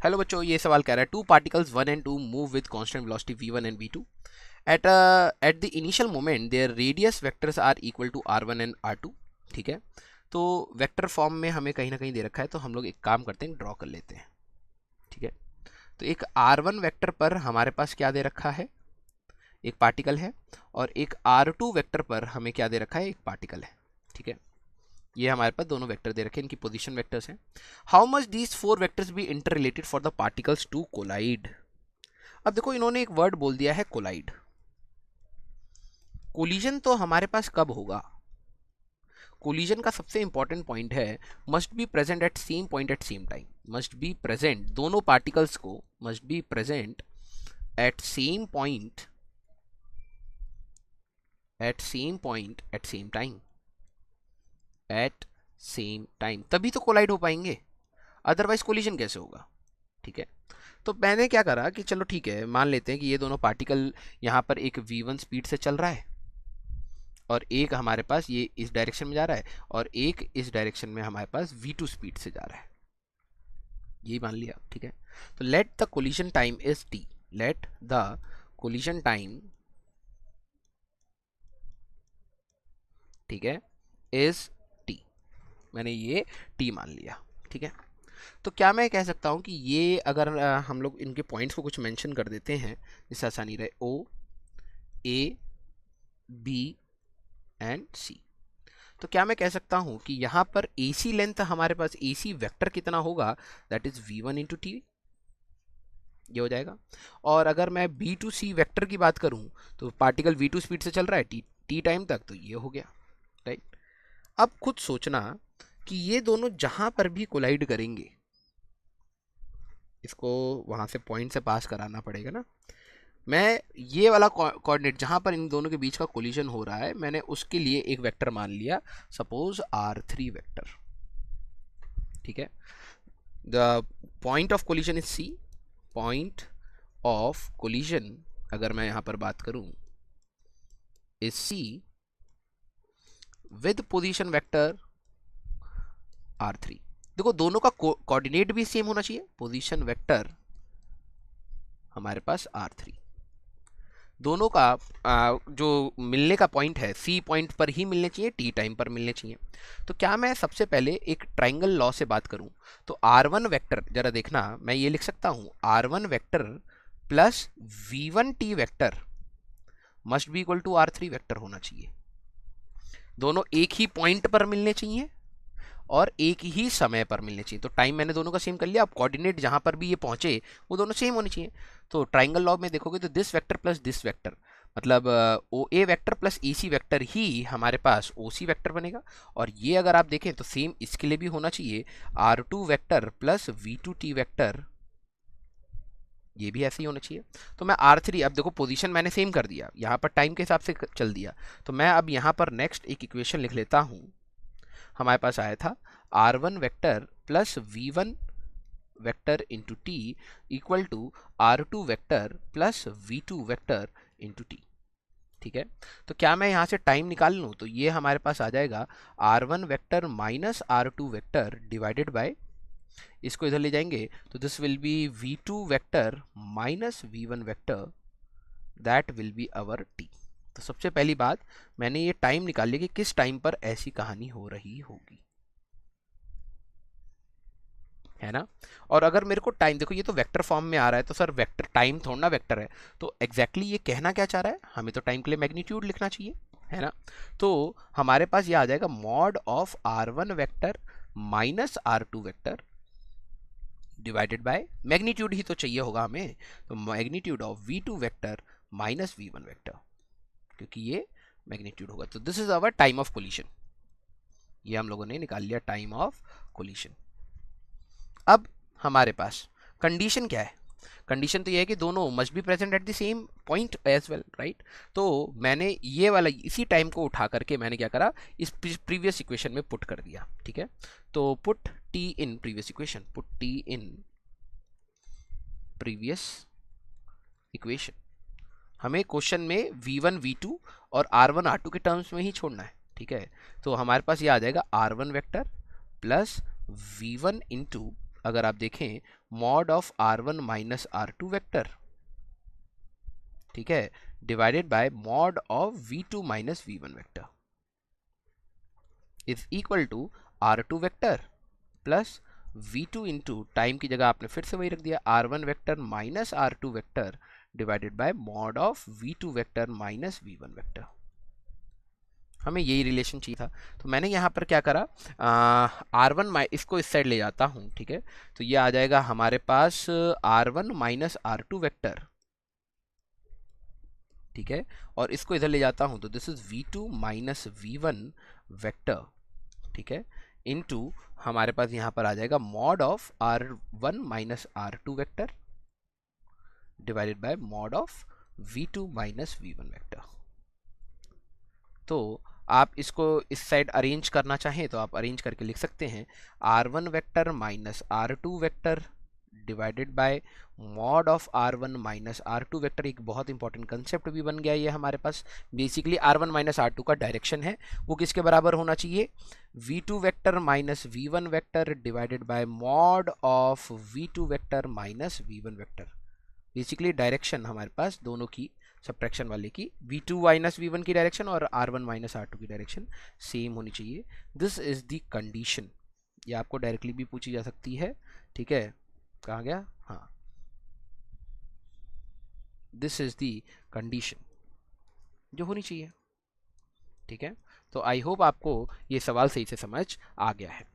Hello बच्चों, ये सवाल कह रहा है two particles one and two move with constant velocity v1 and v2 at the initial moment there radius vectors are equal to r1 and r2। ठीक है, तो वेक्टर फॉर्म में हमें कहीं ना कहीं दे रखा है, तो हम लोग एक काम करते हैं, ड्रॉ कर लेते हैं। ठीक है, तो एक r1 वेक्टर पर हमारे पास क्या दे रखा है, एक पार्टिकल है, और एक r2 वेक्टर पर हमें क्या दे रखा है, एक पार्टिकल है। ठीक है, ये हमारे पास दोनों वेक्टर दे रखे हैं, इनकी पोजीशन वेक्टर्स हैं। How much these four vectors be interrelated for the particles to collide. अब देखो, इन्होंने एक वर्ड बोल दिया है कोलाइड। कोलिजन तो हमारे पास कब होगा? कोलिजन का सबसे इंपॉर्टेंट पॉइंट है must be present at same point at same time. Must be present, दोनों पार्टिकल्स को must be present at same point at same point at same time at same time, तभी तो collide हो पाएंगे, otherwise collision कैसे होगा। ठीक है, तो मैंने क्या करा कि चलो ठीक है, मान लेते हैं कि ये दोनों पार्टिकल यहाँ पर एक v1 स्पीड से चल रहा है और एक हमारे पास ये इस डायरेक्शन में जा रहा है और एक इस डायरेक्शन में हमारे पास v2 स्पीड से जा रहा है, यही मान लिया। ठीक है, तो let the collision time is t। Let the collision time, ठीक है, इज t। मैंने ये t मान लिया। ठीक है, तो क्या मैं कह सकता हूँ कि ये अगर हम लोग इनके पॉइंट्स को कुछ मेंशन कर देते हैं जिससे आसानी रहे, O A B and C, तो क्या मैं कह सकता हूँ कि यहाँ पर AC लेंथ हमारे पास, AC वेक्टर कितना होगा, that is v1 into T, ये हो जाएगा। और अगर मैं B2C वेक्टर की बात करूँ तो पार्टिकल v2 स्पीड से चल रहा है t टाइम तक, तो ये हो गया। राइट, अब खुद सोचना कि ये दोनों जहाँ पर भी कोलाइड करेंगे, इसको वहाँ से पॉइंट से पास कराना पड़ेगा ना। मैं ये वाला कोऑर्डिनेट जहाँ पर इन दोनों के बीच का कोलिजन हो रहा है, मैंने उसके लिए एक वेक्टर मान लिया, सपोज r3 वेक्टर। ठीक है, the point of collision is C। Point of collision अगर मैं यहाँ पर बात करूँ is C with position vector r3। देखो, दोनों का कोऑर्डिनेट भी सेम होना चाहिए, पोजीशन वेक्टर हमारे पास r3। दोनों का जो मिलने का पॉइंट है C पॉइंट पर ही मिलने चाहिए, T टाइम पर मिलने चाहिए। तो क्या मैं सबसे पहले एक ट्राइंगल लॉ से बात करूं तो r1 वेक्टर, जरा देखना, मैं ये लिख सकता हूं r1 vector plus v1t vector must be equal to r3 vector होना चाहिए। दोनों एक ही पॉइंट पर मिलने चाहिए और एक ही समय पर मिलने चाहिए। तो टाइम मैंने दोनों का सेम कर लिया, अब कोऑर्डिनेट जहां पर भी ये पहुंचे वो दोनों सेम होने चाहिए। तो ट्राइंगल लॉ में देखोगे तो this vector plus this vector, मतलब ओ ए वेक्टर प्लस ए सी वेक्टर ही हमारे पास ओ सी वेक्टर बनेगा। और ये अगर आप देखें तो सेम इसके लिए भी होना चाहिए, R2 vector plus V2t vector, ये भी ऐसे ही होना चाहिए। तो मैं R3, अब देखो पोजीशन मैंने सेम कर दिया, यहाँ पर टाइम के हिसाब से चल दिया, तो मैं अब यहाँ पर नेक्स्ट एक इक्वेशन लिख लेता हूँ। हमारे पास आया था r1 vector plus v1 vector into T equal to r2 vector plus v2 vector into T. ठीक है, तो क्या मैं यहाँ से टाइम निकाल लूँ तो ये हमारे पास आ जाएगा r1 vector minus r2 vector divided bye, इसको इधर ले जाएंगे तो this will be v2 vector minus v1 vector, that will be our t। तो सबसे पहली बात, मैंने ये टाइम निकाल लिया कि किस टाइम पर ऐसी कहानी हो रही होगी, है ना। और अगर मेरे को टाइम, देखो ये तो वेक्टर फॉर्म में आ रहा है, तो सर वेक्टर टाइम थोड़ा ना वेक्टर है, तो एग्जैक्टली ये कहना क्या चाह रहा है, हमें तो टाइम के लिए मैग्नीट्यूड लिखना चाहिए, है ना। तो हमारे पास ये आ जाएगा mod of r1 vector minus r2 vector divided by, magnitude ही तो चाहिए होगा हमें, तो magnitude of v2 vector minus v1 vector, क्योंकि ये मैग्नीट्यूड होगा। तो this is our time of collision, ये हम लोगों ने निकाल लिया टाइम ऑफ कोलिजन। अब हमारे पास कंडीशन क्या है, कंडीशन तो ये है कि दोनों must be present at the same point as well, right. तो मैंने ये वाला इसी टाइम को उठा करके मैंने क्या करा, इस प्रीवियस इक्वेशन में पुट कर दिया। ठीक है, तो put T in previous equation, put T in previous equation. हमें क्वेश्चन में v1 v2 और r1 r2 के टर्म्स में ही छोड़ना है। ठीक है, तो हमारे पास ये आ जाएगा r1 vector plus v1 into अगर आप देखें mod of R1 minus R2 vector, ठीक है, divided by mod of V2 minus V1 vector is equal to R2 vector plus V2 into time की जगह आपने फिर से वही रख दिया R1 vector minus R2 vector divided by mod of V2 vector minus V1 vector. हमें यही रिलेशन चाहिए था, तो मैंने यहाँ पर क्या करा, R1 इसको इस साइड ले जाता हूँ, ठीक है, तो ये आ जाएगा हमारे पास R1 माइनस R2 वेक्टर, ठीक है, और इसको इधर ले जाता हूँ तो this is V2 minus V1 vector, ठीक है, इनटू हमारे पास यहाँ पर आ जाएगा mod of R1 minus R2 vector divided by mod of V2 minus V1 vector. तो आप इसको इस साइड अरेंज करना चाहें तो आप अरेंज करके लिख सकते हैं R1 vector minus R2 vector divided by mod of R1 minus R2 vector. एक बहुत इंपॉर्टेंट कंसेप्ट भी बन गया ये हमारे पास। बेसिकली R1 माइनस R2 का डायरेक्शन है वो किसके बराबर होना चाहिए, V2 vector minus V1 vector divided by mod of V2 vector minus V1 vector. Basically direction हमारे पास दोनों की सब्ट्रैक्शन वाले की V2 माइनस V1 की डायरेक्शन और R1 माइनस R2 की डायरेक्शन सेम होनी चाहिए। This is the condition. ये आपको डायरेक्टली भी पूछी जा सकती है, ठीक है, कहाँ गया, हाँ, दिस इज द कंडीशन जो होनी चाहिए, ठीक है। तो आई होप आपको ये सवाल सही से समझ आ गया है।